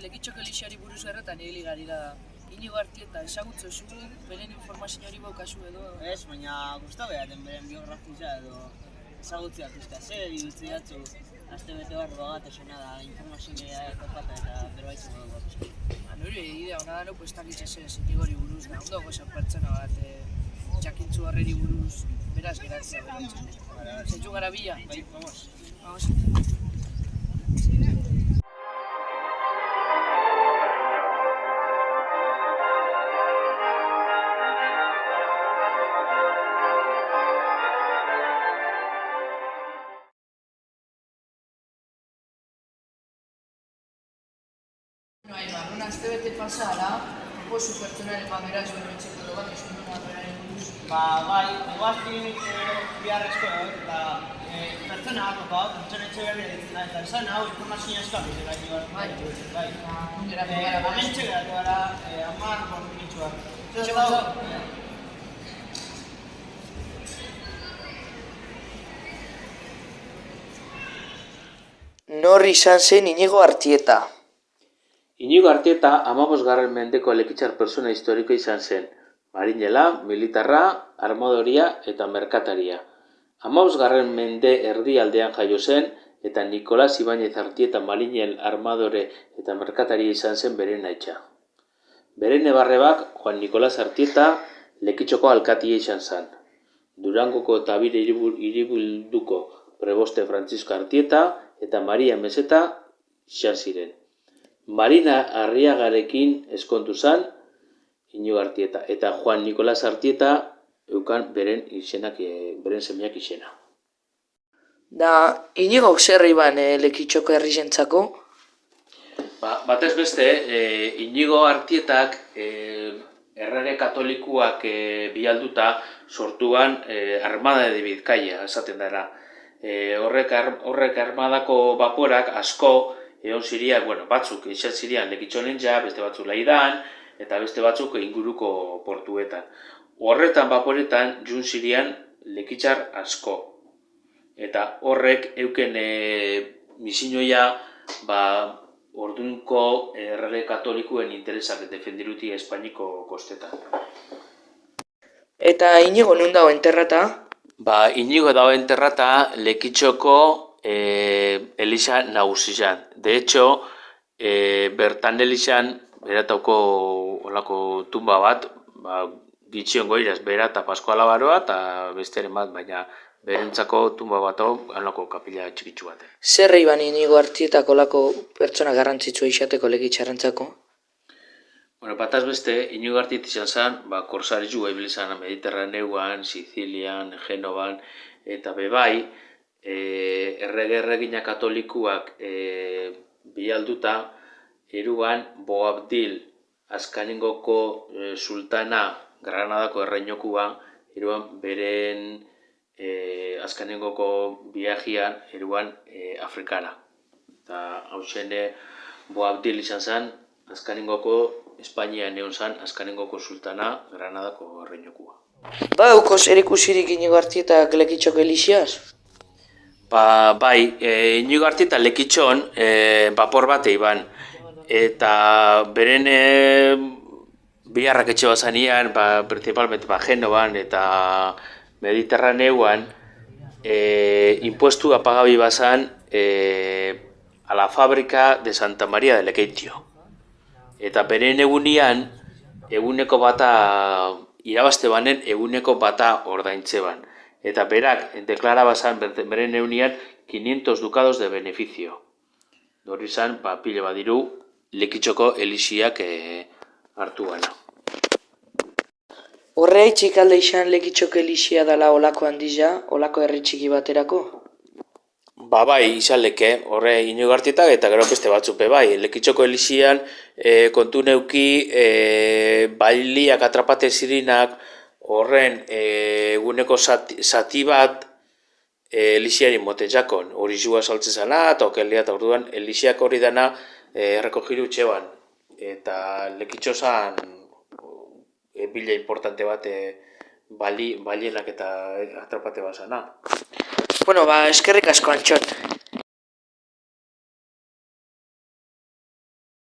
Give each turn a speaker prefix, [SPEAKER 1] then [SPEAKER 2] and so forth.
[SPEAKER 1] lekitxoko elixiari buruz erretan egili garila da. Inigo Artieta, esagutzo zu, beren informazioari baukazu edo...
[SPEAKER 2] Ez, baina guztau behaten beren biografia edo ezagutzea pizka. Zer idutzi datzu, aste bete barro bat esena da, informazioa topata eta berbaitzu dugu pizka.
[SPEAKER 1] Nire idea hona da, pues takitxez ez Inigori buruz, ondo gozan pertsona bat, jakintzu horreri buruz, beraz geratzea beratzen. Zentzu gara bila?
[SPEAKER 2] Bai, vamos.
[SPEAKER 1] Vamos. Un astebete pasara, oso pertsonaren beraz berretxeko bat eskuntuna beraren buruz.
[SPEAKER 2] Bai, eguazkin biharrezko eta pertsona hau, pertsona etxe berri ditzen da, eta esan hau informazioa eskabiz eragin bat. Bai. Amentxe geratu gara, 10 minutxuak.
[SPEAKER 1] Nor izan zen Inigo Artieta?
[SPEAKER 3] Inigo Artieta 15. mendeko lekitxar pertsona historiko izan zen. Marinela, militarra, armadoria eta merkataria. 15. mende erdialdean jaio zen eta Nikolas Ibañez Artieta marinel, armadore eta merkataria izan zen bere aitza. Bere nebarrebak Juan Nikolas Artieta lekitxoko alkatia izan zen. Durangoko eta Bire hiribilduko preboste Francisco Artieta eta Maria Meseta izan ziren. Marina Arriagarekin eskontu zen Inigo Artieta eta Juan Nikolas Artieta eukan beren semeak izena.
[SPEAKER 1] Da, Inigo zer iban lekitxoko herrizentzako?
[SPEAKER 3] Batez beste, Inigo Artietak errege katolikuak bialduta sortuan Armada de Bizkaia, esaten dara. Horrek armadako vaporak asko egon ziria, batzuk izan zirian lekitxonen beste batzuk Laidan, eta beste batzuk inguruko portuetan. Horretan vaporetan jun zirian lekitxar asko. Eta horrek euken misioia ordunko errege katolikuen interesak defendiruti Espainiko kostetan.
[SPEAKER 1] Eta Inigo nun dago enterrata?
[SPEAKER 3] Inigo dago enterrata lekitxoko Eliza nagusian. De hecho, bertan Elizan beratauko olako tumba bat, gitxion goiraz, bera eta Paskoala Baroa eta besteren bat, baina berentzako tumba bat olako kapila txikitsu bat.
[SPEAKER 1] Zer iban Inigo Artietako olako pertsona garrantzitsua izateko lekitxarrentzako?
[SPEAKER 3] Bataz beste, Inigo Artieta izan zen, korsaritzua ibili zen Mediterraneuan, Sizilian, Genovan, eta bebai, erregina katolikuak bialduta, eruan Boabdil azkanengoko sultana Granadako erreinokua, eruan beren azkanengoko viajean eruan Afrikara. Eta hau zene Boabdil izan zen, azkanengoko Espainian egon zen azkanengoko sultana Granadako erreinokua.
[SPEAKER 1] Euko zer ikusirik Inigo Artietak lekitxoko elixiaz?
[SPEAKER 3] Bai, Inigo Artieta lekitxon vapor bat iban. Eta beren biharrak etxe bazanian, principalmente Genovan eta Mediterraneuan, impuestu apagabi bazan a la fábrica de Santa María de Lekeitio. Eta beren egunean, eguneko bata irabazte banen, eguneko bata ordaintze ban. Eta berak deklara bazan beren egunean 500 ducados de beneficio. Hori izan, pile badiru, lekitxoko elixiak hartu gana.
[SPEAKER 1] Horreitzik alde izan lekitxoko elixia dela olako handiza, olako herri txiki baterako?
[SPEAKER 3] Bai, izan leke, horre Inigo Artietak eta gero beste batzuk bai. Lekitxoko elixian kontu neuki bailiak atrapate zirinak horren eguneko zati bat elixiari motetxakon. Hori zua saltzen zana eta okelia eta orduan elixiak hori dana errekogiru txeban. Eta lekitxo zan bila importante bat balienak eta atrapate bazana.
[SPEAKER 1] Eskerrik asko, Antxon.